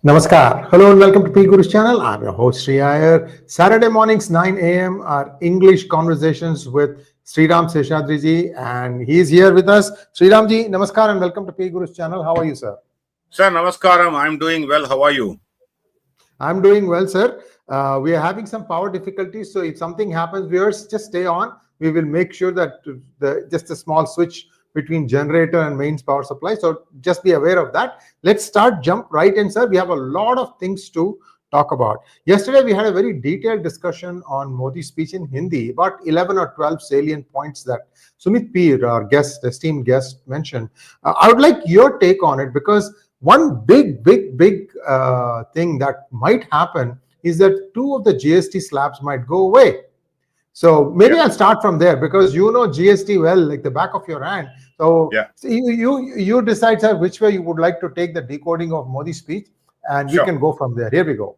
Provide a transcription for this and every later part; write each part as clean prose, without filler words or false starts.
Namaskar. Hello and welcome to P Guru's channel. I'm your host Sriram S. Saturday mornings 9 a.m. are English conversations with Sriram Seshadri ji, and he's here with us. Sriram ji, Namaskar and welcome to P Guru's channel. How are you, sir? Sir, Namaskaram. I'm doing well. How are you? I'm doing well, sir. We are having some power difficulties, so if something happens, viewers, just stay on. We will make sure that just a small switch between generator and mains power supply. So just be aware of that. Let's jump right in, sir. We have a lot of things to talk about. Yesterday, we had a very detailed discussion on Modi's speech in Hindi, about 11 or 12 salient points that Sumit Peer, our esteemed guest, mentioned. I would like your take on it, because one big thing that might happen is that two of the GST slabs might go away. So maybe I'll start from there, because you know GST well, like the back of your hand. So you decide, sir, which way you would like to take the decoding of Modi's speech, and we can go from there. Here we go.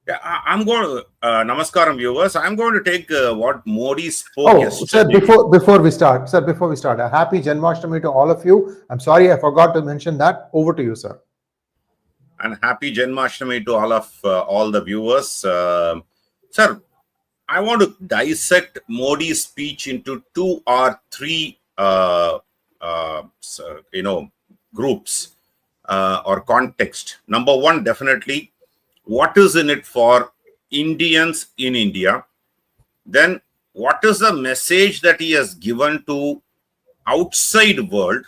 Yeah, I'm going to, Namaskaram viewers, I'm going to take what Modi spoke yesterday. Sir, before we start, a happy Janmashtami to all of you. I'm sorry, I forgot to mention that. Over to you, sir. And happy Janmashtami to all the viewers. Sir, I want to dissect Modi's speech into two or three, groups or context. Number one, definitely, what is in it for Indians in India? Then, what is the message that he has given to outside world,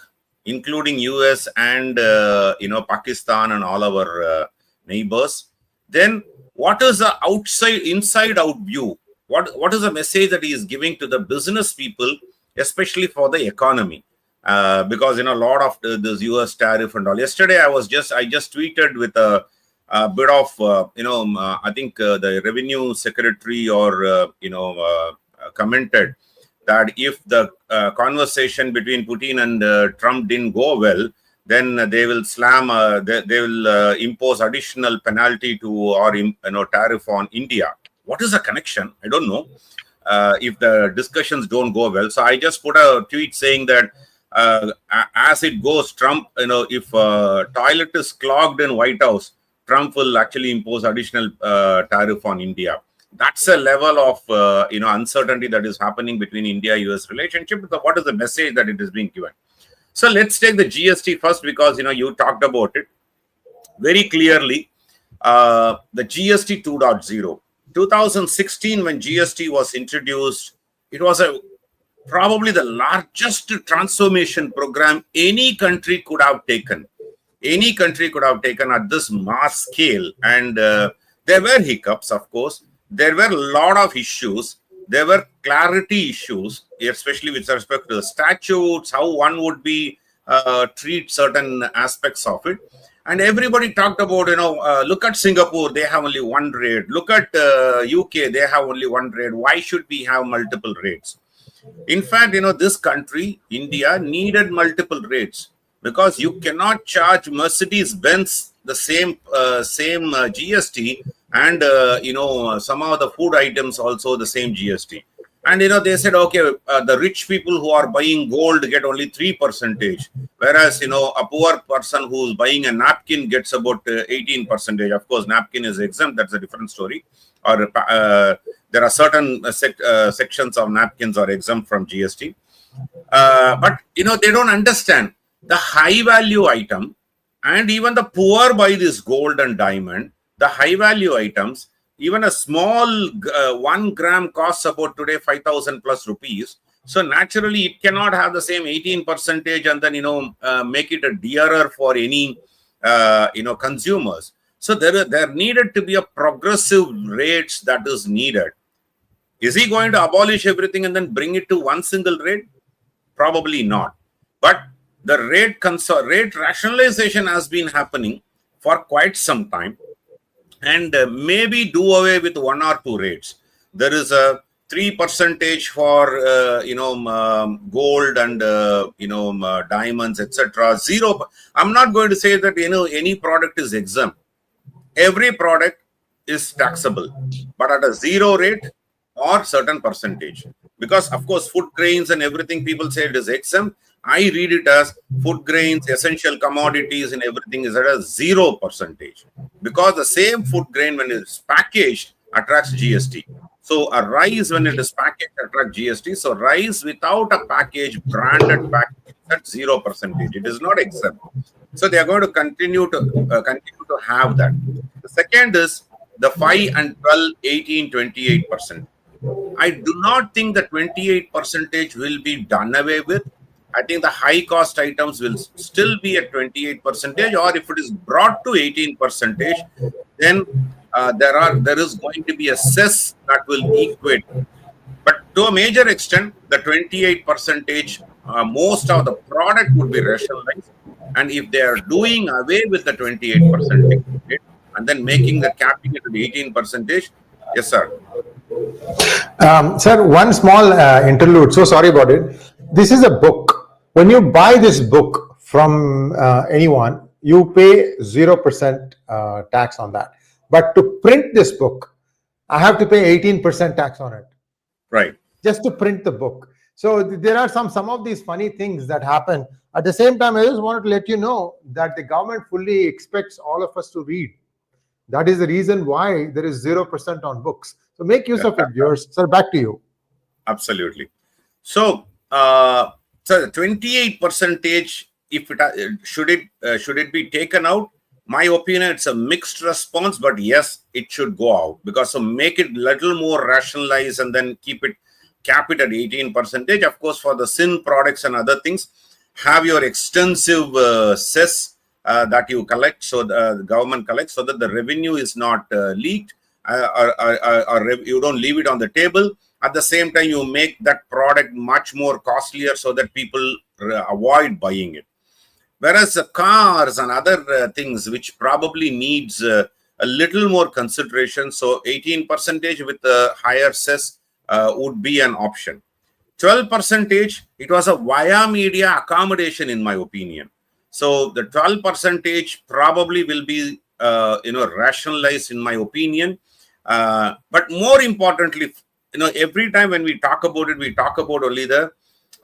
including US and Pakistan and all our neighbors? Then, what is the inside out view? What is the message that he is giving to the business people, especially for the economy? Because a lot of this US tariff and all. Yesterday, I just tweeted with a bit of I think the revenue secretary or commented that if the conversation between Putin and Trump didn't go well, then they will they will impose additional penalty to or tariff on India. What is the connection? I don't know. If the discussions don't go well, so I just put a tweet saying that as it goes, Trump, if toilet is clogged in White House, Trump will actually impose additional tariff on India. That's a level of uncertainty that is happening between India-US relationship. What is the message that it is being given? So let's take the GST first, because you talked about it very clearly. The GST 2.0, 2016, when GST was introduced, it was probably the largest transformation program any country could have taken. Any country could have taken at this mass scale. And there were hiccups, of course. There were a lot of issues. There were clarity issues, especially with respect to the statutes, how one would be treat certain aspects of it. And everybody talked about, look at Singapore, they have only one rate. Look at UK, they have only one rate. Why should we have multiple rates? In fact, this country, India, needed multiple rates, because you cannot charge Mercedes-Benz the same GST and some of the food items also the same GST. And they said, okay, the rich people who are buying gold get only 3%, whereas a poor person who's buying a napkin gets about 18%. Of course, napkin is exempt. That's a different story. Or there are certain sections of napkins are exempt from GST. But they don't understand the high value item, and even the poor buy this gold and diamond. The high value items, even a small 1 gram costs about today 5,000 plus rupees. So naturally, it cannot have the same 18% and then make it a dearer for any consumers. So there needed to be a progressive rates that is needed. Is he going to abolish everything and then bring it to one single rate? Probably not. But the rate rationalization has been happening for quite some time, and maybe do away with one or two rates. There is a 3% for gold and diamonds, etc. 0. I'm not going to say that any product is exempt. Every product is taxable, but at a 0 rate or certain percentage. Because of course, food grains and everything, people say it is exempt. I read it as food grains, essential commodities, and everything is at a 0%, because the same food grain, when it's packaged, attracts GST. So a rice, when it is packaged, attracts GST. So rice without a package, branded package, is at 0%. It is not exempt. So they are going to continue to have that. The second is the 5 and 12, 18, 28%. I do not think the 28% will be done away with. I think the high cost items will still be at 28%, or if it is brought to 18%, then there is going to be a cess that will equate. But to a major extent, the 28%, most of the product would be rationalized. And if they are doing away with the 28% and then making the capping it to the 18%, yes, sir. Sir, one small interlude. So sorry about it. This is a book. When you buy this book from anyone, you pay 0% tax on that. But to print this book, I have to pay 18% tax on it. Right. Just to print the book. So there are some of these funny things that happen. At the same time, I just wanted to let you know that the government fully expects all of us to read. That is the reason why there is 0% on books. So make use of it, viewers. Sir, back to you. Absolutely. So, so 28%, if it should it be taken out? My opinion, it's a mixed response, but yes, it should go out, because so make it little more rationalized and then cap it at 18%. Of course, for the sin products and other things, have your extensive cess that you collect, so the government collects, so that the revenue is not leaked, or you don't leave it on the table. At the same time, you make that product much more costlier so that people avoid buying it. Whereas the cars and other things which probably needs a little more consideration, so 18% with a higher cess would be an option. 12%, it was a via media accommodation, in my opinion. So the 12% probably will be rationalized, in my opinion. But more importantly, every time when we talk about it, we talk about only the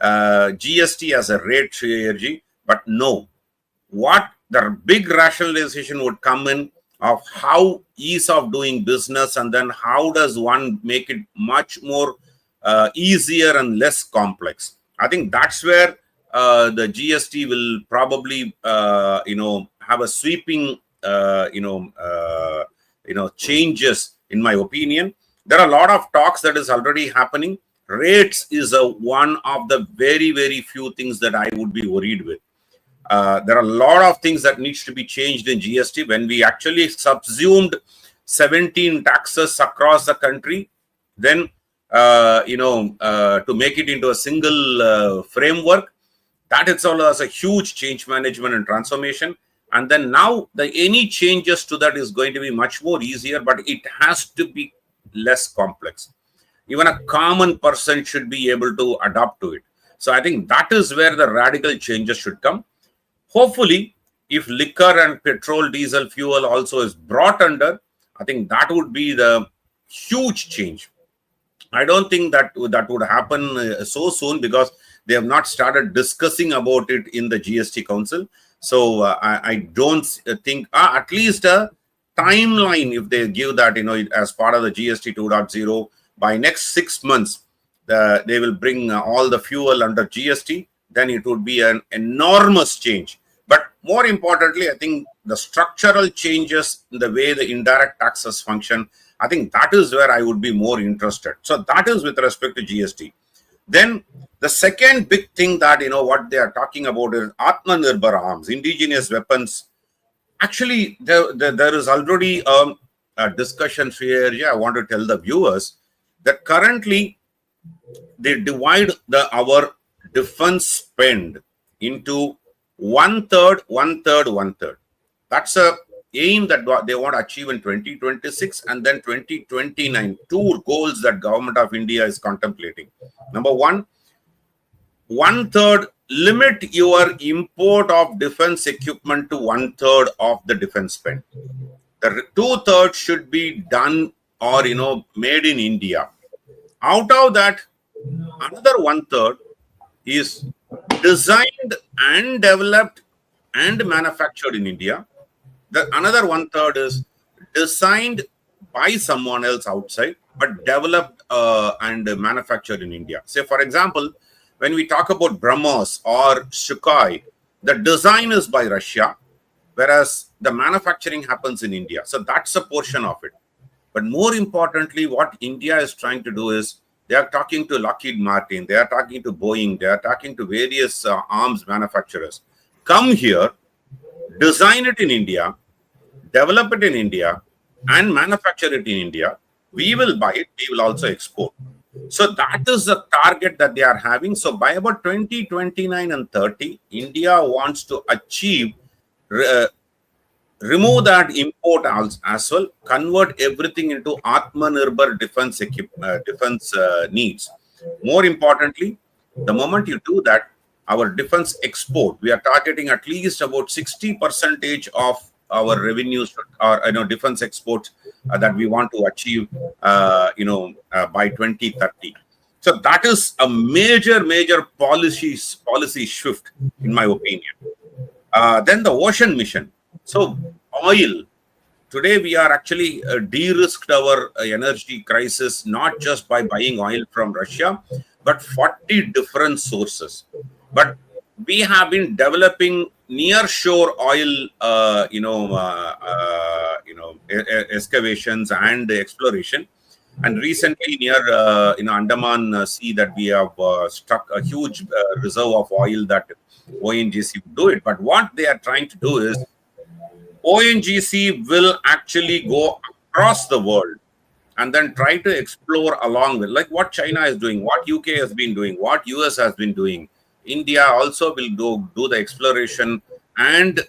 GST as a rate, Sriram. But no, what the big rationalization would come in of how ease of doing business, and then how does one make it much more easier and less complex. I think that's where the GST will probably have a sweeping changes, in my opinion. There are a lot of talks that is already happening. Rates is one of the very, very few things that I would be worried with. There are a lot of things that needs to be changed in GST. When we actually subsumed 17 taxes across the country, then to make it into a single framework, that itself has a huge change management and transformation. And then now any changes to that is going to be much more easier, but it has to be less complex. Even a common person should be able to adapt to it. So I think that is where the radical changes should come. Hopefully, if liquor and petrol, diesel, fuel also is brought under, I think that would be the huge change. I don't think that would happen so soon, because they have not started discussing about it in the GST Council. So I don't think, at least a timeline, if they give that, as part of the GST 2.0, by next 6 months, they will bring all the fuel under GST, then it would be an enormous change. But more importantly, I think the structural changes in the way the indirect taxes function, I think that is where I would be more interested. So that is with respect to GST. Then the second big thing that, what they are talking about is Atmanirbhar arms, indigenous weapons. Actually, there is already a discussion here. I want to tell the viewers that currently they divide our defense spend into 1/3, 1/3, 1/3. That's a aim that they want to achieve in 2026 and then 2029. Two goals that Government of India is contemplating. Number one, 1/3, limit your import of defense equipment to 1/3 of the defense spend. The 2/3 should be done or made in India. Out of that, another 1/3 is designed and developed and manufactured in India. Another 1/3 is designed by someone else outside, but developed and manufactured in India. Say, for example, when we talk about BrahMos or Sukhoi, the design is by Russia, whereas the manufacturing happens in India. So that's a portion of it. But more importantly, what India is trying to do is they are talking to Lockheed Martin, they are talking to Boeing, they are talking to various arms manufacturers. Come here, design it in India, develop it in India, and manufacture it in India. We will buy it, we will also export. So that is the target that they are having. So by about 2029 and 30, India wants to achieve, remove that import as well, convert everything into Atmanirbhar defense needs. More importantly, the moment you do that, our defense export, we are targeting at least about 60% of our revenues or defense exports that we want to achieve by 2030. So that is a major policy shift, in my opinion. Then the ocean mission. So oil, today we are actually de-risked our energy crisis, not just by buying oil from Russia, but 40 different sources. But we have been developing near shore oil excavations and exploration. And recently near Andaman Sea, that we have struck a huge reserve of oil that ONGC would do it. But what they are trying to do is ONGC will actually go across the world and then try to explore along with, like what China is doing, what UK has been doing, what US has been doing. India also will do the exploration and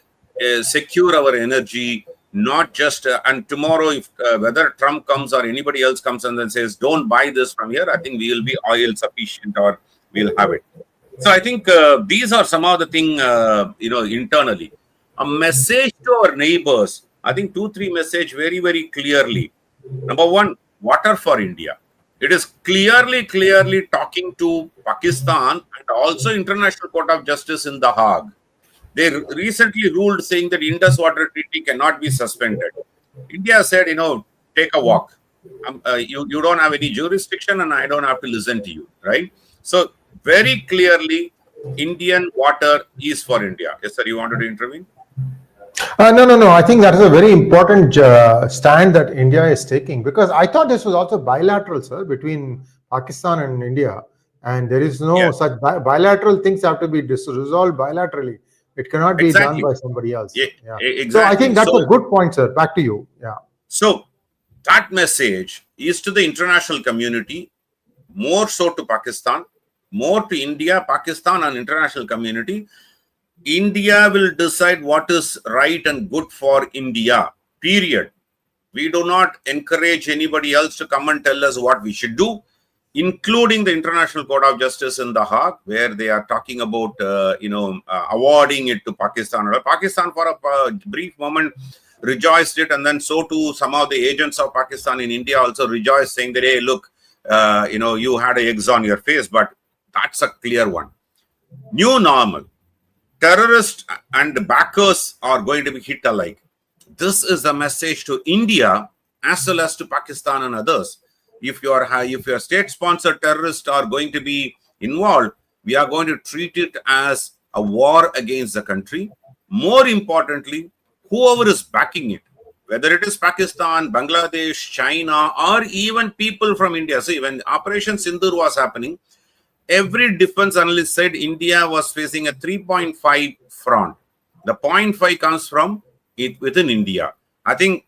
secure our energy, not just and tomorrow if whether Trump comes or anybody else comes and then says don't buy this from here, I think we will be oil sufficient or we'll have it. So I think these are some of the things internally. A message to our neighbors, I think 2-3 message very clearly. Number one, water for India. It is clearly talking to Pakistan and also International Court of Justice in The Hague. They recently ruled saying that Indus Water Treaty cannot be suspended. India said, take a walk. You don't have any jurisdiction and I don't have to listen to you, right? So very clearly, Indian water is for India. Yes, sir, you wanted to intervene? No. I think that is a very important stand that India is taking, because I thought this was also bilateral, sir, between Pakistan and India. And there is no such bilateral things have to be resolved bilaterally. It cannot be done by somebody else. Exactly. So I think that's a good point, sir. Back to you. Yeah. So that message is to the international community, more so to Pakistan, more to India, Pakistan, and international community. India will decide what is right and good for India, period. We do not encourage anybody else to come and tell us what we should do, including the International Court of Justice in The Hague, where they are talking about, awarding it to Pakistan. Pakistan, for a brief moment, rejoiced it, and then so too some of the agents of Pakistan in India also rejoiced, saying that, hey, look, you had eggs on your face, but that's a clear one. New normal. Terrorists and backers are going to be hit alike. This is a message to India as well as to Pakistan and others. If your state-sponsored terrorists are going to be involved, we are going to treat it as a war against the country. More importantly, whoever is backing it, whether it is Pakistan, Bangladesh, China, or even people from India. See, when Operation Sindoor was happening, every defense analyst said India was facing a 3.5 front. The 0.5 comes from it within India. I think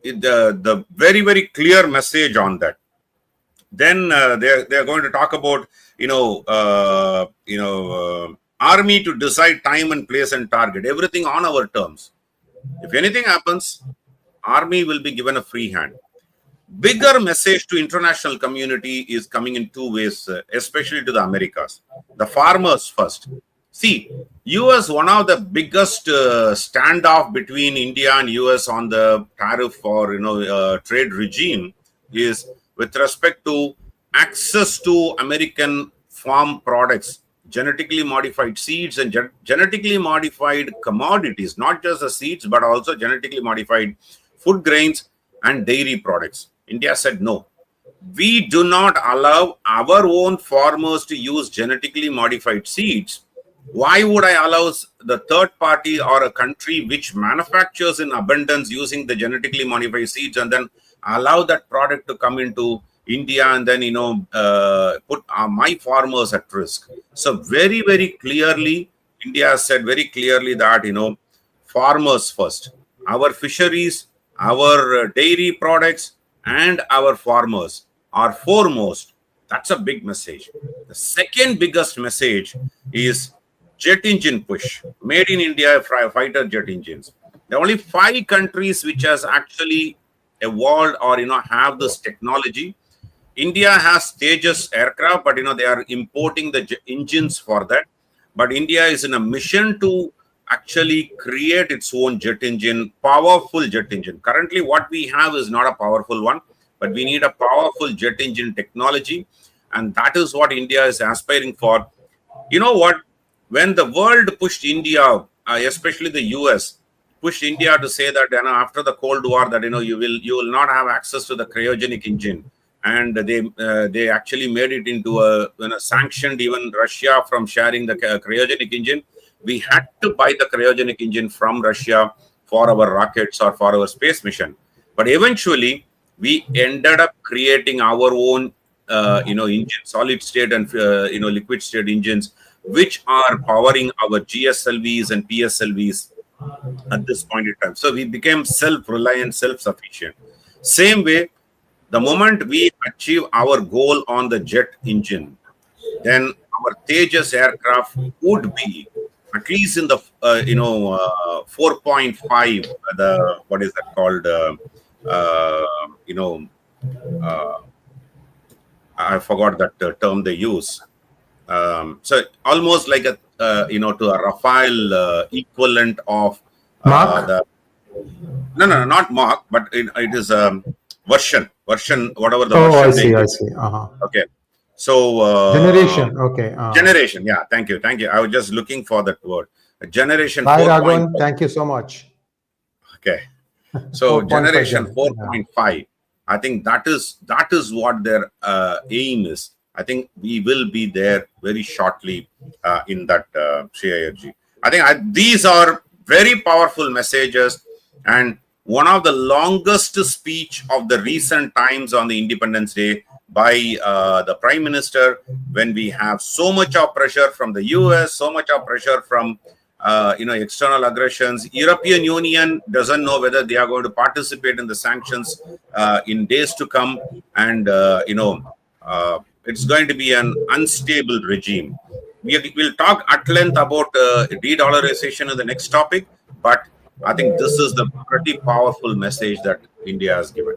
the very clear message on that. Then they're going to talk about army to decide time and place and target, everything on our terms. If anything happens, army will be given a free hand. Bigger message to international community is coming in 2 ways, especially to the Americas. The farmers first. See, US, one of the biggest standoff between India and US on the tariff or trade regime is with respect to access to American farm products, genetically modified seeds and genetically modified commodities, not just the seeds, but also genetically modified food grains and dairy products. India said no. We do not allow our own farmers to use genetically modified seeds. Why would I allow the third party or a country which manufactures in abundance using the genetically modified seeds and then allow that product to come into India and then, put my farmers at risk? So very, very clearly, India said very clearly that, farmers first. Our fisheries, our dairy products, and our farmers are foremost. That's a big message. The second biggest message is jet engine push. Made in India fighter jet engines. There are only 5 countries which has actually evolved or have this technology. India has Tejas aircraft, but they are importing the engines for that. But India is in a mission to actually create its own jet engine, powerful jet engine. Currently, what we have is not a powerful one, but we need a powerful jet engine technology, and that is what India is aspiring for. You know what? When the world pushed India, especially the US, pushed India to say that after the Cold War that you will not have access to the cryogenic engine, and they actually made it into a sanctioned even Russia from sharing the cryogenic engine. We had to buy the cryogenic engine from Russia for our rockets or for our space mission. But eventually, we ended up creating our own, engine, solid state and liquid state engines, which are powering our GSLVs and PSLVs at this point in time. So we became self-reliant, self-sufficient. Same way, the moment we achieve our goal on the jet engine, then our Tejas aircraft would be at least in the 4.5, the what is that called? I forgot that term they use. So almost like a to a Rafale equivalent of Mark? no, not Mark, but it is version, whatever the Oh, version I they see, use. I see. Okay. So Generation. Okay. generation. Yeah. Thank you. I was just looking for that word. Generation Bye, 4.5. Raghavan. Thank you so much. Okay. So 4.5 generation gen. 4.5. I think that is what their aim is. I think we will be there very shortly in that CIRG. I think these are very powerful messages, and one of the longest speech of the recent times on the Independence Day by the Prime Minister, when we have so much of pressure from the US, so much of pressure from external aggressions. European Union doesn't know whether they are going to participate in the sanctions in days to come, and it's going to be an unstable regime. We'll talk at length about de-dollarization in the next topic, but I think this is the pretty powerful message that India has given.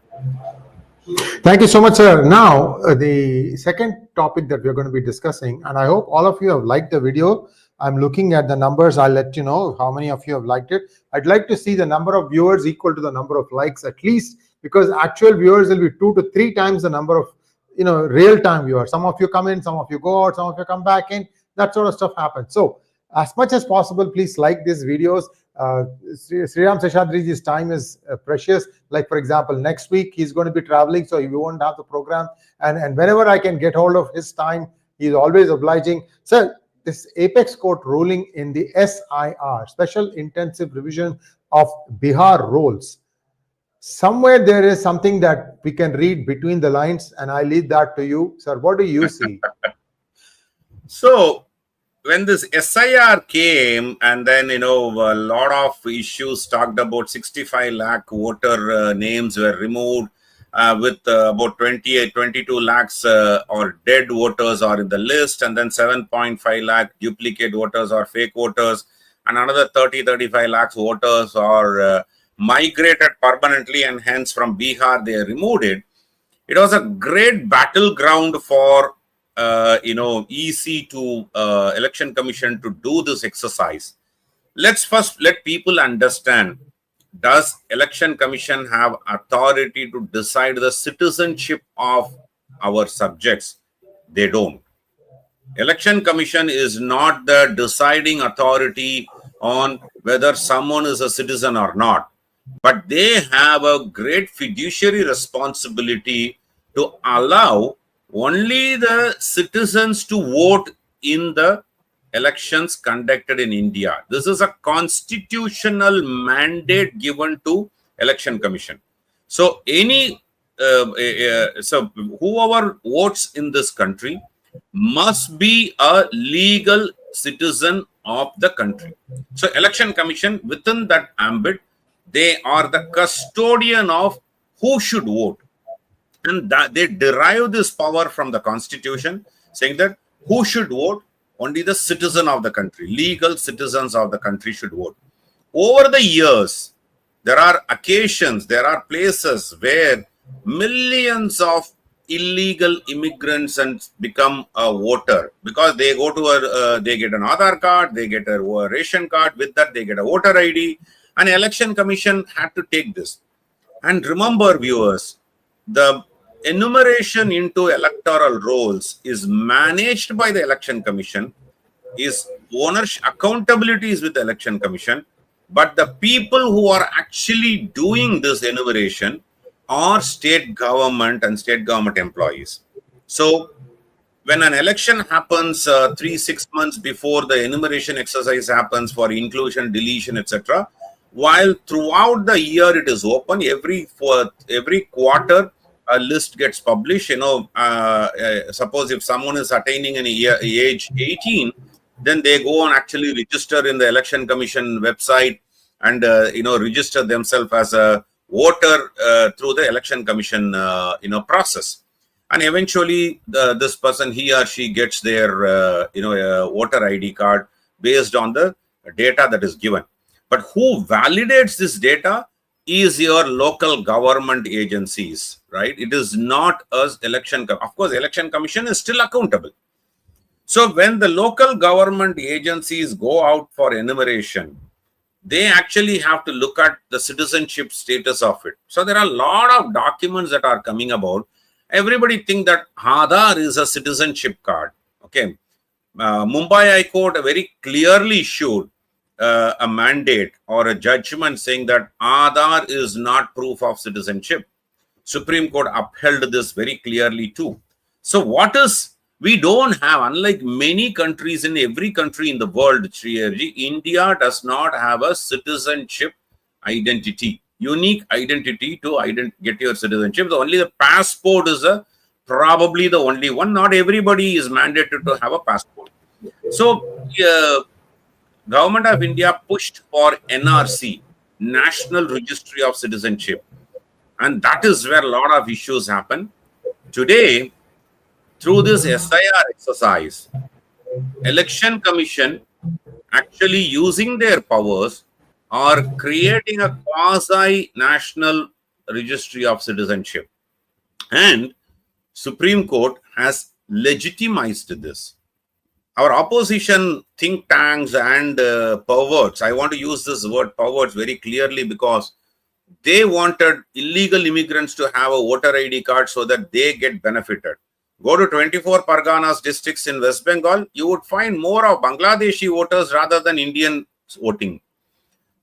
Thank you so much, sir. Now, the second topic that we're going to be discussing, and I hope all of you have liked the video. I'm looking at the numbers. I'll let you know how many of you have liked it. I'd like to see the number of viewers equal to the number of likes at least, because actual viewers will be 2 to 3 times the number of real-time viewers. Some of you come in, some of you go out, some of you come back in. That sort of stuff happens. So as much as possible, please like these videos. Sriram Seshadri's time is precious. Like, for example, next week he's going to be traveling, so he won't have the program. And whenever I can get hold of his time, he's always obliging. So this Apex Court ruling in the SIR, Special Intensive Revision of Bihar rules, somewhere there is something that we can read between the lines, and I leave that to you, sir. What do you see? So when this SIR came, and then a lot of issues talked about 65 lakh voter names were removed, with about 22 lakhs or dead voters are in the list, and then 7.5 lakh duplicate voters or fake voters, and another 35 lakhs voters are migrated permanently, and hence from Bihar they removed it. It was a great battleground for EC to Election Commission to do this exercise. Let's first let people understand, does Election Commission have authority to decide the citizenship of our subjects? They don't. Election Commission is not the deciding authority on whether someone is a citizen or not, but they have a great fiduciary responsibility to allow only the citizens to vote in the elections conducted in India. This is a constitutional mandate given to Election Commission. So so whoever votes in this country must be a legal citizen of the country. So Election Commission, within that ambit, they are the custodian of who should vote. And that they derive this power from the constitution, saying that who should vote? Only the citizen of the country, legal citizens of the country should vote. Over the years, there are occasions, there are places where millions of illegal immigrants and become a voter because they go to they get an Aadhaar card, they get a ration card, with that they get a voter ID, and Election Commission had to take this. And remember, viewers, the enumeration into electoral rolls is managed by the Election Commission, is ownership, accountability is with the Election Commission, but the people who are actually doing this enumeration are state government and state government employees. So when an election happens 3-6 months before the enumeration exercise happens for inclusion, deletion, etc., while throughout the year it is open, every quarter a list gets published. Suppose if someone is attaining an age 18, then they go and actually register in the Election Commission website and register themselves as a voter through the Election Commission process. And eventually this person, he or she, gets their voter ID card based on the data that is given. But who validates this data is your local government agencies, right? It is not us, of course, Election Commission is still accountable. So when the local government agencies go out for enumeration, they actually have to look at the citizenship status of it. So there are a lot of documents that are coming about. Everybody think that Aadhaar is a citizenship card. Okay. Mumbai High Court very clearly issued a mandate or a judgment saying that Aadhaar is not proof of citizenship. Supreme Court upheld this very clearly too. So we don't have, unlike many countries, in every country in the world, India does not have a citizenship identity, unique identity to get your citizenship. Only the passport is probably the only one. Not everybody is mandated to have a passport. So Government of India pushed for NRC, National Registry of Citizenship. And that is where a lot of issues happen. Today, through this SIR exercise, Election Commission actually using their powers are creating a quasi-national registry of citizenship. And Supreme Court has legitimized this. Our opposition think tanks and perverts, I want to use this word perverts very clearly because they wanted illegal immigrants to have a voter ID card so that they get benefited. Go to 24 Parganas districts in West Bengal, you would find more of Bangladeshi voters rather than Indian voting.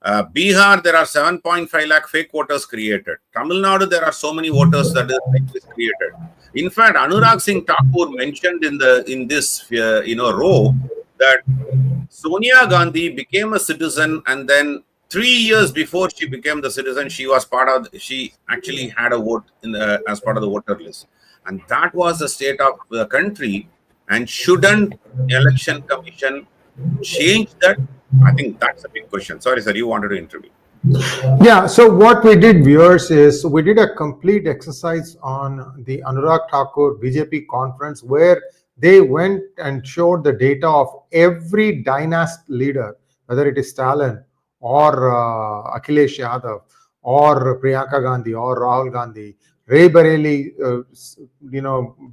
Bihar, there are 7.5 lakh fake voters created. Tamil Nadu, there are so many voters that is created. In fact, Anurag Singh Thakur mentioned in this row that Sonia Gandhi became a citizen, and then 3 years before she became the citizen, she actually had a vote as part of the voter list. And that was the state of the country. And shouldn't Election Commission change that? I think that's a big question. Sorry, sir, you wanted to intervene. Yeah, so what we did, viewers, is we did a complete exercise on the Anurag Thakur BJP conference where they went and showed the data of every dynasty leader, whether it is Stalin or Akhilesh Yadav or Priyanka Gandhi or Rahul Gandhi, Ray Bareli,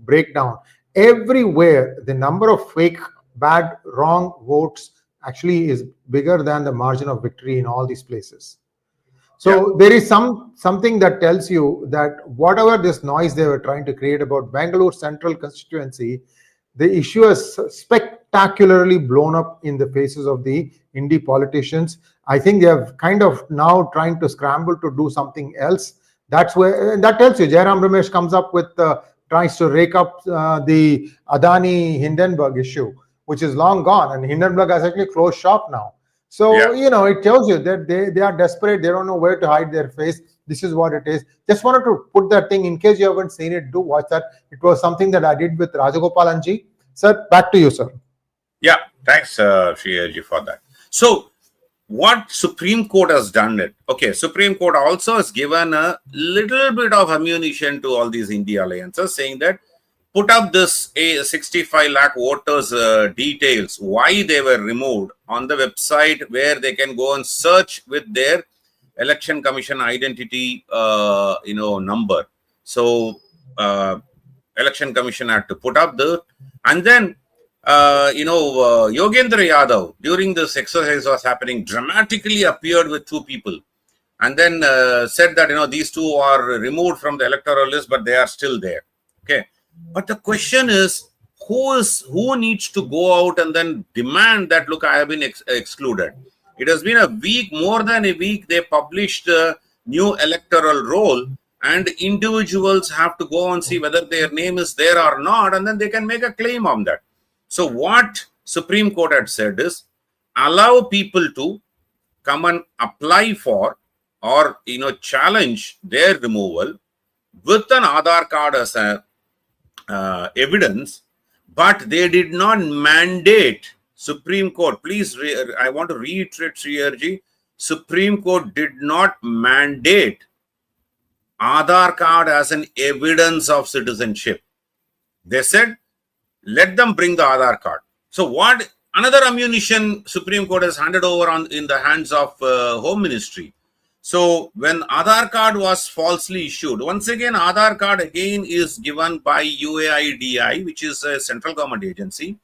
breakdown. Everywhere, the number of fake, bad, wrong votes actually is bigger than the margin of victory in all these places. So there is something that tells you that whatever this noise they were trying to create about Bangalore Central constituency, The issue has spectacularly blown up in the faces of the indie politicians. I think they have kind of now trying to scramble to do something else. That's where that tells you Jairam Ramesh comes up with tries to rake up the Adani Hindenburg issue, which is long gone, and Hindenburg has actually closed shop now. So it tells you that they are desperate. They don't know where to hide their face. This is what it is. Just wanted to put that thing in case you haven't seen it. Do watch that. It was something that I did with Rajagopalanji. Sir, back to you, sir. Yeah, thanks, Sriram, for that. So, what Supreme Court has done it. Okay, Supreme Court also has given a little bit of ammunition to all these India alliances, saying that put up this 65 lakh voters details, why they were removed on the website where they can go and search with their election commission identity number. So election commission had to put up the, and then Yogendra Yadav during this exercise was happening dramatically appeared with two people and then said that these two are removed from the electoral list but they are still there. Okay, but the question is who needs to go out and then demand that, look, I have been excluded. It has been a week, more than a week. They published a new electoral roll and individuals have to go and see whether their name is there or not, and then they can make a claim on that. So what Supreme Court had said is allow people to come and apply for or challenge their removal with an Aadhaar card as a evidence, but they did not mandate. Supreme Court, please, I want to reiterate, Sriram, Supreme Court did not mandate Aadhaar card as an evidence of citizenship. They said, let them bring the Aadhaar card. So what another ammunition Supreme Court has handed over in the hands of Home Ministry. So when Aadhaar card was falsely issued, once again, Aadhaar card again is given by UAIDI, which is a central government agency.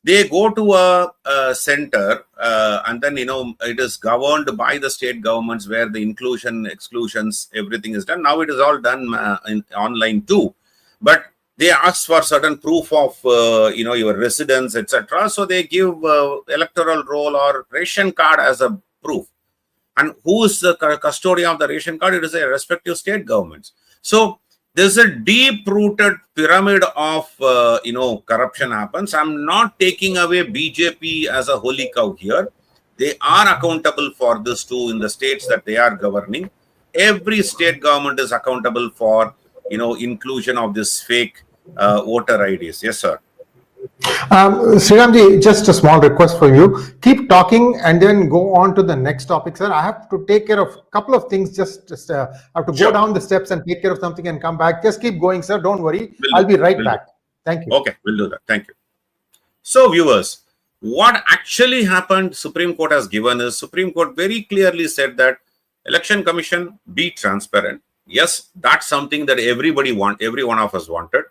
They go to a center and then, it is governed by the state governments where the inclusion, exclusions, everything is done. Now it is all done online too. But they ask for certain proof of, your residence, etc. So they give electoral roll or ration card as a proof. And who is the custodian of the ration card? It is a respective state governments. So there's a deep-rooted pyramid of, corruption happens. I'm not taking away BJP as a holy cow here. They are accountable for this too in the states that they are governing. Every state government is accountable for, inclusion of this fake voter IDs. Yes, sir. Sriramji, just a small request for you. Keep talking and then go on to the next topic, sir. I have to take care of a couple of things. Just I have to go down the steps and take care of something and come back. Just keep going, sir. Don't worry. I'll be right back. Thank you. Okay, we'll do that. Thank you. So, viewers, what actually happened, Supreme Court has given is, Supreme Court very clearly said that Election Commission be transparent. Yes, that's something that every one of us wanted.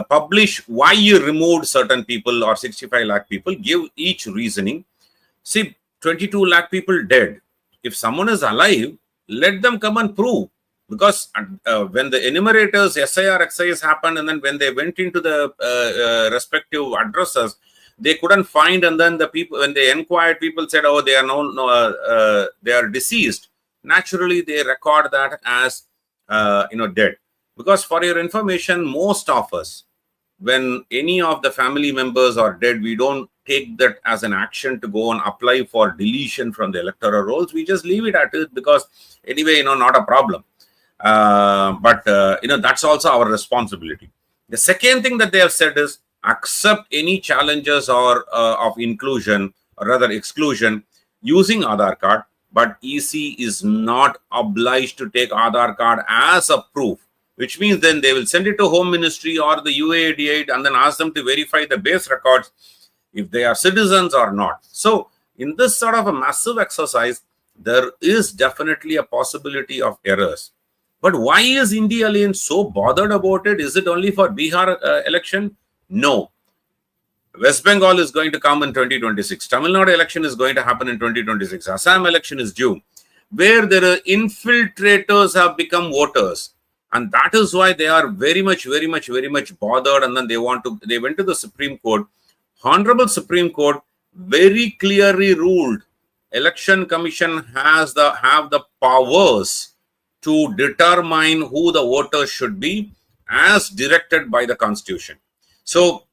Publish why you removed certain people or 65 lakh people, give each reasoning. See, 22 lakh people dead. If someone is alive, let them come and prove. Because when the enumerators, SIR, excise happened, and then when they went into the respective addresses, they couldn't find, and then the people, when they inquired, people said, oh, they are they are deceased. Naturally, they record that as dead. Because for your information, most of us, when any of the family members are dead, we don't take that as an action to go and apply for deletion from the electoral rolls. We just leave it at it because anyway, not a problem. But that's also our responsibility. The second thing that they have said is accept any challenges or of inclusion or rather exclusion using Aadhaar card, but EC is not obliged to take Aadhaar card as a proof, which means then they will send it to Home Ministry or the UAIDI and then ask them to verify the base records if they are citizens or not. So in this sort of a massive exercise, there is definitely a possibility of errors. But why is India Alliance so bothered about it? Is it only for Bihar election? No. West Bengal is going to come in 2026. Tamil Nadu election is going to happen in 2026. Assam election is due. Where there are infiltrators have become voters. And that is why they are very much bothered. And then they went to the Supreme Court. Honorable Supreme Court very clearly ruled Election Commission have the powers to determine who the voters should be as directed by the Constitution. So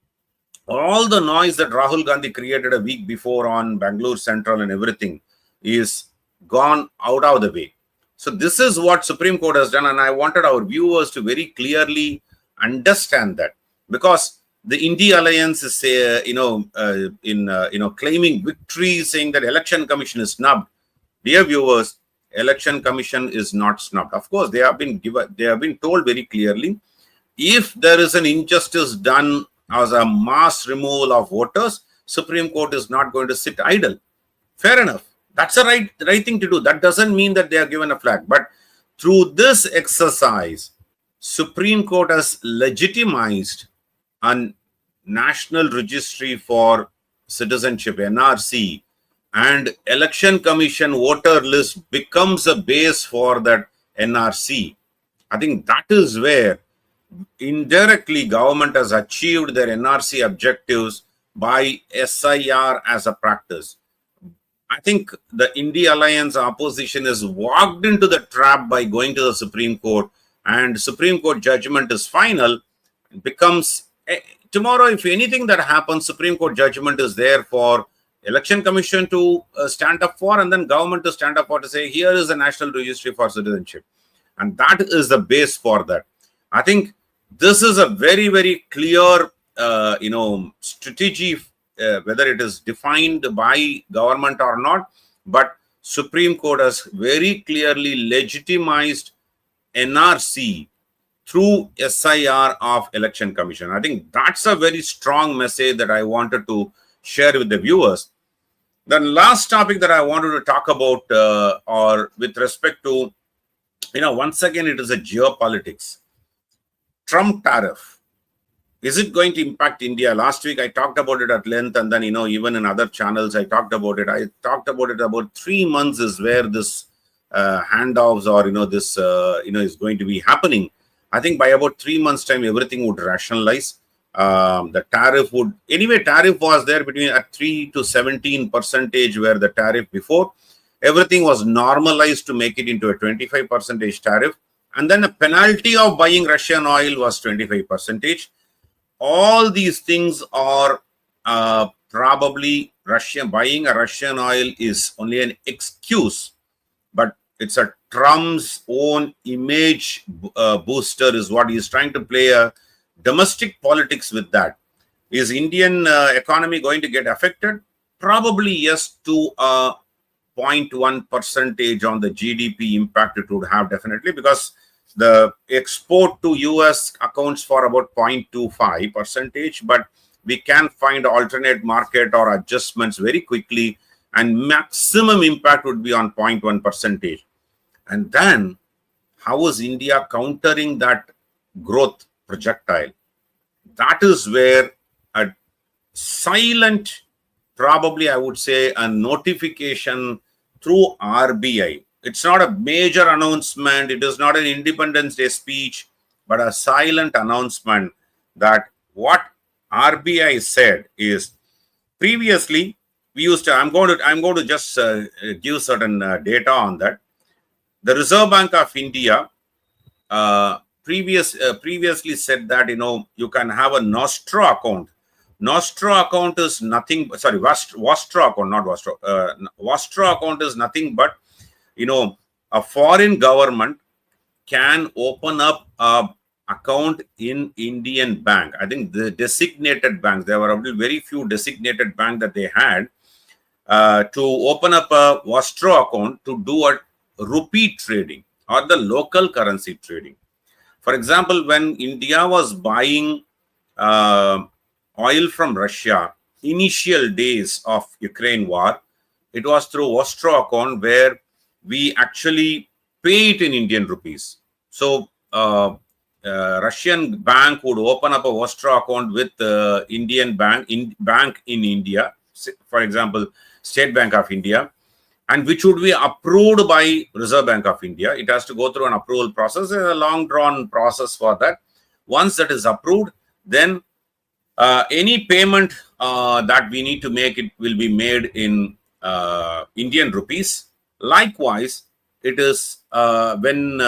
all the noise that Rahul Gandhi created a week before on Bangalore Central and everything is gone out of the way. So this is what Supreme Court has done, and I wanted our viewers to very clearly understand that, because the India Alliance is, claiming victory, saying that Election Commission is snubbed. Dear viewers, Election Commission is not snubbed. Of course, they have been told very clearly, if there is an injustice done as a mass removal of voters, Supreme Court is not going to sit idle. Fair enough. That's the right thing to do. That doesn't mean that they are given a flag. But through this exercise, Supreme Court has legitimized a National Registry for Citizenship, NRC, and Election Commission voter list becomes a base for that NRC. I think that is where indirectly government has achieved their NRC objectives by SIR as a practice. I think the India Alliance opposition is walked into the trap by going to the Supreme Court, and Supreme Court judgment is final. It becomes tomorrow, if anything that happens, Supreme Court judgment is there for Election Commission to stand up for, and then government to stand up for, to say, here is the National Registry for Citizenship. And that is the base for that. I think this is a very clear, strategy, whether it is defined by government or not, but Supreme Court has very clearly legitimized NRC through SIR of Election Commission. I think that's a very strong message that I wanted to share with the viewers. The last topic that I wanted to talk about, or with respect to, once again, it is a geopolitics. Trump tariff. Is it going to impact India? Last week, I talked about it at length, and then, even in other channels, I talked about it. I talked about it about 3 months is where this handoffs or, this, is going to be happening. I think by about 3 months' time, everything would rationalize. The tariff would, tariff was there between at 3 to 17% where the tariff before. Everything was normalized to make it into a 25% tariff. And then the penalty of buying Russian oil was 25%. All these things are probably buying a Russian oil is only an excuse, but it's a Trump's own image booster is what he's trying to play a domestic politics with that. Is Indian economy going to get affected? Probably yes, to a 0.1% on the GDP impact it would have, definitely, because the export to US accounts for about 0.25%, but we can find alternate market or adjustments very quickly, and maximum impact would be on 0.1%. And then how is India countering that growth projectile? That is where a silent, probably I would say, a notification through RBI. It's not a major announcement. It is not an Independence Day speech, but a silent announcement that what RBI said is, previously we used to, I'm going to just give certain data on that. The Reserve Bank of India previously said that, you can have a Nostro account. Nostro account is nothing, sorry, Vostro account, not Vostro. Vostro account is nothing but, a foreign government can open up a account in Indian bank. I think the designated banks, there were very few designated banks that they had to open up a Vostro account to do a rupee trading or the local currency trading. For example, when India was buying oil from Russia, initial days of Ukraine war, it was through Vostro account where we actually pay it in Indian rupees. So Russian bank would open up a Vostro account with Indian bank in India, for example, State Bank of India. and which would be approved by Reserve Bank of India. It has to go through an approval process. There's a long drawn process for that. Once that is approved, then any payment that we need to make, it will be made in Indian rupees. Likewise, it is when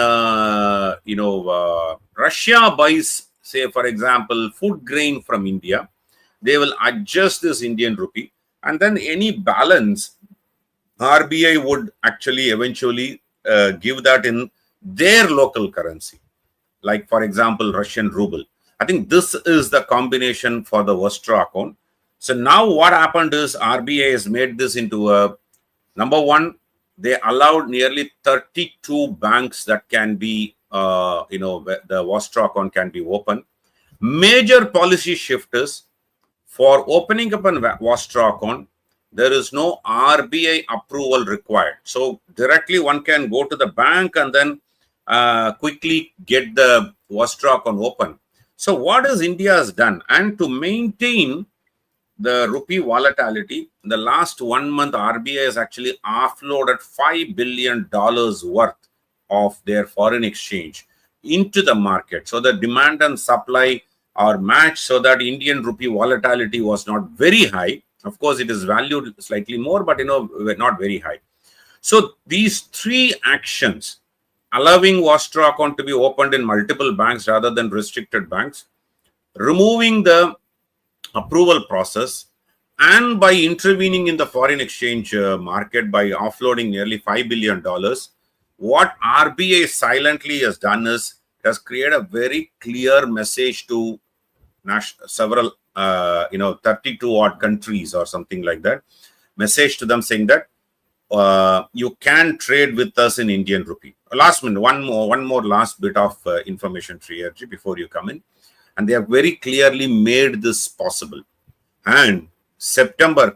Russia buys, say for example, food grain from India, they will adjust this Indian rupee, and then any balance RBI would actually eventually give that in their local currency, like for example Russian ruble. I think this is the combination for the Vostro account. So now what happened is RBI has made this into a, number one, they allowed nearly 32 banks that can be, the Vostro account can be open. Major policy shift is, for opening up a Vostro account, there is no RBI approval required. So directly one can go to the bank and then quickly get the Vostro account open. So what is India has done, and to maintain the rupee volatility, in the last 1 month, RBI has actually offloaded $5 billion worth of their foreign exchange into the market. So the demand and supply are matched, so that Indian rupee volatility was not very high. Of course, it is valued slightly more, but not very high. So these three actions, allowing Vostro account to be opened in multiple banks rather than restricted banks, removing the approval process, and by intervening in the foreign exchange market by offloading nearly $5 billion, what RBI silently has done is it has created a very clear message to several 32 odd countries or something like that, message to them saying that you can trade with us in Indian rupee. Last minute, one more last bit of information, Sriram, before you come in. And they have very clearly made this possible. And September,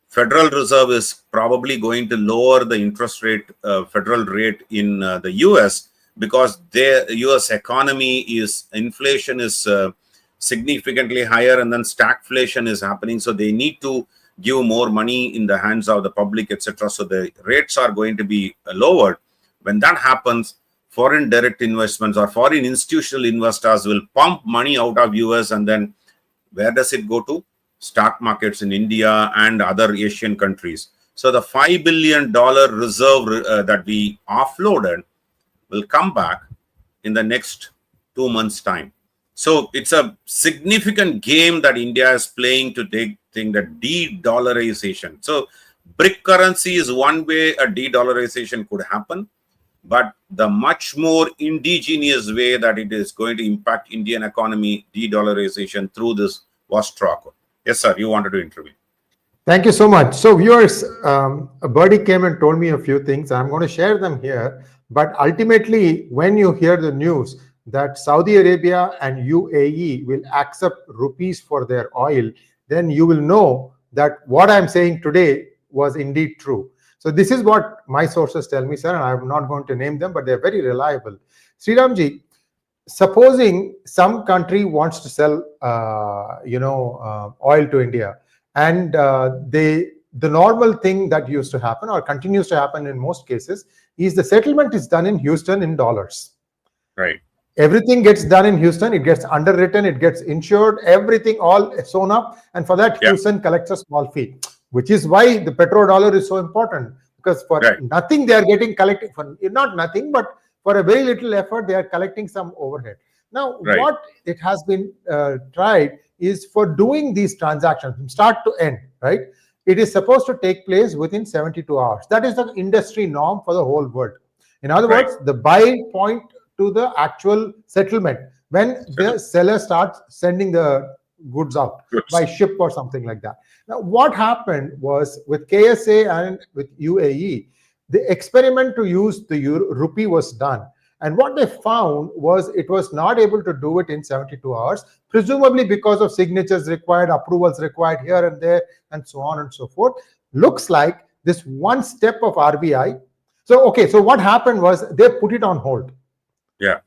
Federal Reserve is probably going to lower the interest rate, federal rate in the US, because the US economy inflation is significantly higher, and then stagflation is happening. So they need to give more money in the hands of the public, etc. So the rates are going to be lowered. When that happens, foreign direct investments or foreign institutional investors will pump money out of US, and then where does it go to? Stock markets in India and other Asian countries. So the $5 billion reserve that we offloaded will come back in the next 2 months' time. So it's a significant game that India is playing to take the de-dollarization. So BRIC currency is one way a de-dollarization could happen, but the much more indigenous way that it is going to impact Indian economy, de-dollarization, through this Vostro account. Yes, sir, you wanted to intervene. Thank you so much. So viewers, a birdie came and told me a few things. I'm going to share them here. But ultimately, when you hear the news that Saudi Arabia and UAE will accept rupees for their oil, then you will know that what I'm saying today was indeed true. So this is what my sources tell me, sir, and I'm not going to name them, but they're very reliable. Sriramji, supposing some country wants to sell, oil to India, and the normal thing that used to happen or continues to happen in most cases is the settlement is done in Houston in dollars. Right. Everything gets done in Houston. It gets underwritten. It gets insured. Everything all sewn up, and for that, Houston collects a small fee, which is why the petrodollar is so important, because for nothing they are getting collected, for not nothing, but for a very little effort they are collecting some overhead. Now what it has been tried is, for doing these transactions from start to end, right, it is supposed to take place within 72 hours. That is the industry norm for the whole world. In other words, the buy point to the actual settlement, when the seller starts sending the goods out by ship or something like that. Now, what happened was, with KSA and with UAE, the experiment to use the rupee was done. And what they found was it was not able to do it in 72 hours, presumably because of signatures required, approvals required here and there, and so on and so forth. Looks like this one step of RBI. So what happened was they put it on hold. Yeah.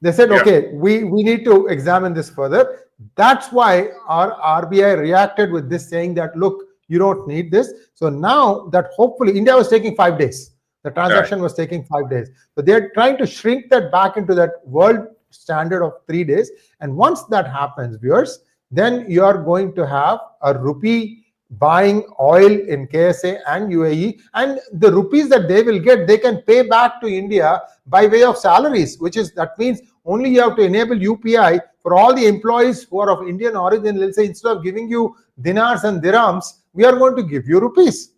They said, okay, we need to examine this further. That's why our RBI reacted with this, saying that, look, You don't need this. So now that hopefully India was taking 5 days. The transaction was taking 5 days. So they're trying to shrink that back into that world standard of 3 days. And once that happens, viewers, then you are going to have a rupee buying oil in KSA and UAE, and the rupees that they will get, they can pay back to India by way of salaries, that means only you have to enable UPI for all the employees who are of Indian origin. Let's say instead of giving you dinars and dirhams, we are going to give you rupees.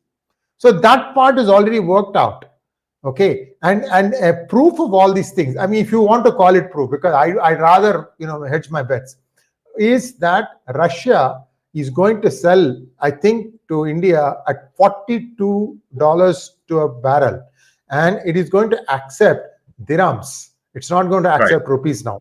So that part is already worked out. Okay, and a proof of all these things, I mean, if you want to call it proof, because I'd rather hedge my bets, is that Russia is going to sell, I think, to India at $42 to a barrel, and it is going to accept dirhams. It's not going to accept rupees now.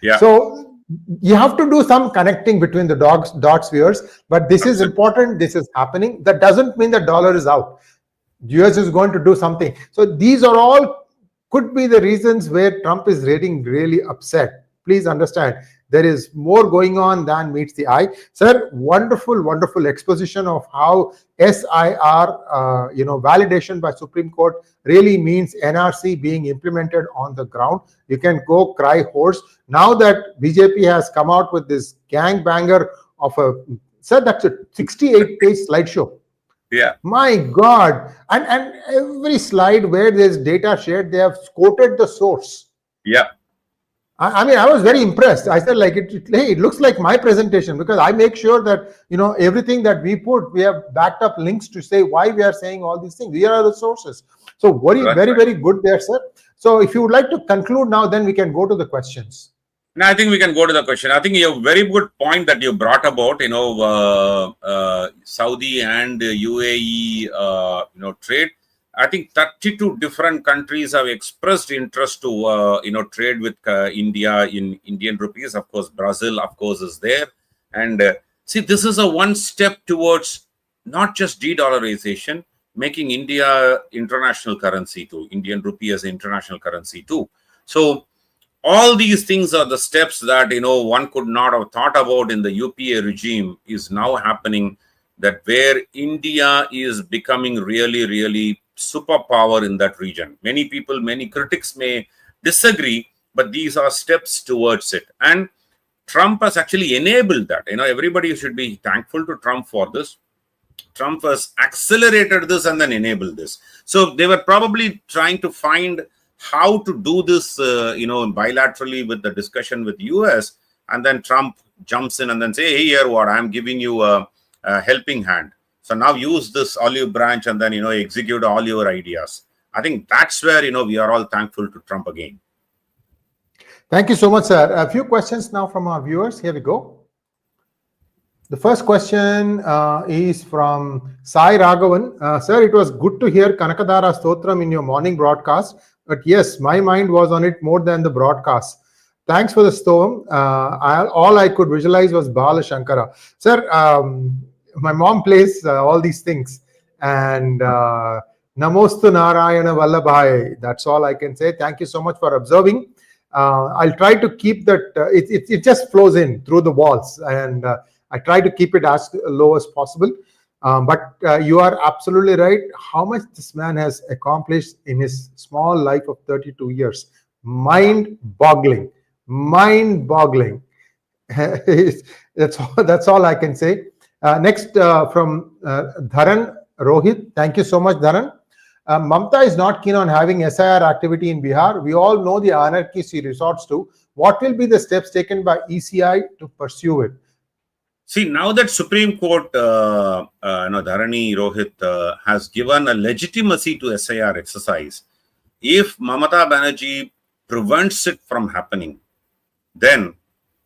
Yeah. So you have to do some connecting between the dots, viewers. But this is important. This is happening. That doesn't mean the dollar is out. US is going to do something. So these are all could be the reasons where Trump is getting really upset. Please understand, there is more going on than meets the eye. Sir, wonderful exposition of how SIR, validation by Supreme Court really means NRC being implemented on the ground. You can go cry horse. Now that BJP has come out with this gangbanger of sir, that's a 68-page slideshow. Yeah. My God. And every slide where there's data shared, they have quoted the source. Yeah. I mean, I was very impressed. I said, like, it looks like my presentation, because I make sure that, everything that we put, we have backed up links to say why we are saying all these things. Here are the sources. So very good there, sir. So if you would like to conclude now, then we can go to the questions. No, I think we can go to the question. I think you have a very good point that you brought about, Saudi and UAE, trade. I think 32 different countries have expressed interest to, trade with India in Indian rupees. Of course, Brazil, of course, is there. And see, this is a one step towards not just de-dollarization, making India international currency too, Indian rupee as international currency too. So all these things are the steps that, one could not have thought about in the UPA regime is now happening, that where India is becoming really superpower in that region. Many people, many critics may disagree, but these are steps towards it. And Trump has actually enabled that. Everybody should be thankful to Trump for this. Trump has accelerated this and then enabled this. So they were probably trying to find how to do this, bilaterally with the discussion with US, and then Trump jumps in and then say, hey, here what, I'm giving you a helping hand. So now use this olive branch and then, execute all your ideas. I think that's where, we are all thankful to Trump again. Thank you so much, sir. A few questions now from our viewers. Here we go. The first question is from Sai Raghavan. Sir, it was good to hear Kanakadara Stotram in your morning broadcast. But yes, my mind was on it more than the broadcast. Thanks for the storm. All I could visualize was Bala Shankara. Sir, my mom plays all these things. And Namostu Narayana Vallabhai. That's all I can say. Thank you so much for observing. I'll try to keep that. It just flows in through the walls. And I try to keep it as low as possible. But you are absolutely right. How much this man has accomplished in his small life of 32 years. Mind-boggling. That's all I can say. Next, from Dharan Rohit. Thank you so much, Dharan. Mamta is not keen on having SIR activity in Bihar. We all know the anarchy she resorts to. What will be the steps taken by ECI to pursue it? See, now that Supreme Court, Dharani Rohit, has given a legitimacy to SIR exercise, if Mamata Banerjee prevents it from happening, then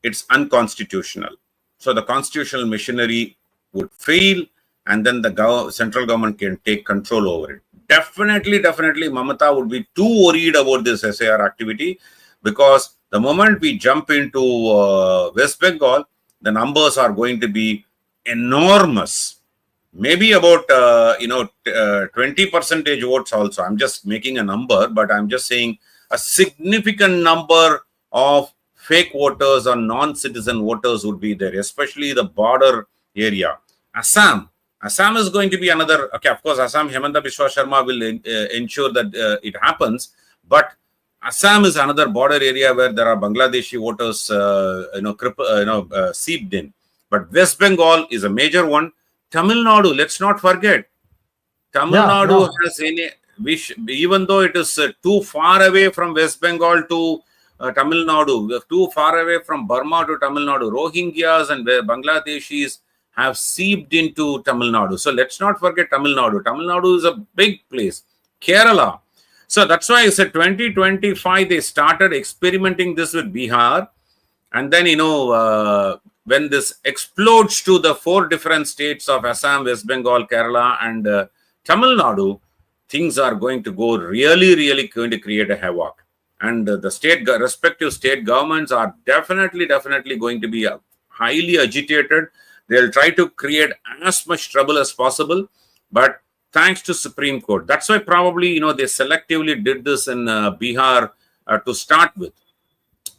it's unconstitutional. So the constitutional machinery would fail, and then the central government can take control over it. Definitely, Mamata would be too worried about this SIR activity, because the moment we jump into West Bengal, the numbers are going to be enormous. Maybe about 20% votes also. I'm just making a number, but I'm just saying a significant number of fake voters or non-citizen voters would be there, especially the border area. Assam Assam is going to be another. Okay, of course, Assam, Hemanta Biswa Sharma will ensure that it happens. But Assam is another border area where there are Bangladeshi voters, seeped in. But West Bengal is a major one. Tamil Nadu, let's not forget. Tamil Nadu has even though it is too far away from West Bengal to Tamil Nadu, too far away from Burma to Tamil Nadu, Rohingyas and Bangladeshis have seeped into Tamil Nadu. So let's not forget Tamil Nadu. Tamil Nadu is a big place. Kerala. So that's why I said 2025, they started experimenting this with Bihar. And then, when this explodes to the 4 different states of Assam, West Bengal, Kerala, and Tamil Nadu, things are going to go really going to create a havoc. And the respective state governments are definitely going to be highly agitated. They'll try to create as much trouble as possible. But thanks to Supreme Court, that's why probably, they selectively did this in Bihar to start with.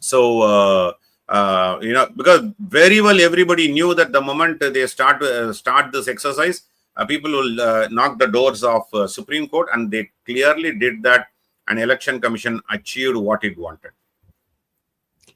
So, because very well everybody knew that the moment they start this exercise, people will knock the doors of Supreme Court, and they clearly did that, and Election Commission achieved what it wanted.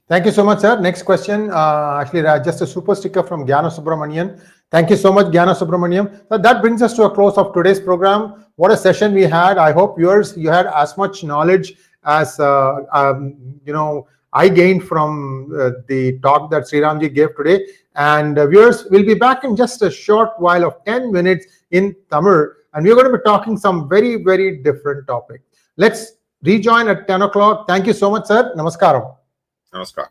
Thank you so much, sir. Next question, actually just a super sticker from Gyana Subramanian. Thank you so much, Gyana Subramanian. So that brings us to a close of today's program. What a session we had. I hope you had as much knowledge as I gained from the talk that Sriramji gave today. And viewers, will be back in just a short while of 10 minutes in Tamil. And we're going to be talking some very, very different topic. Let's rejoin at 10 o'clock. Thank you so much, sir. Namaskaram. Namaskar.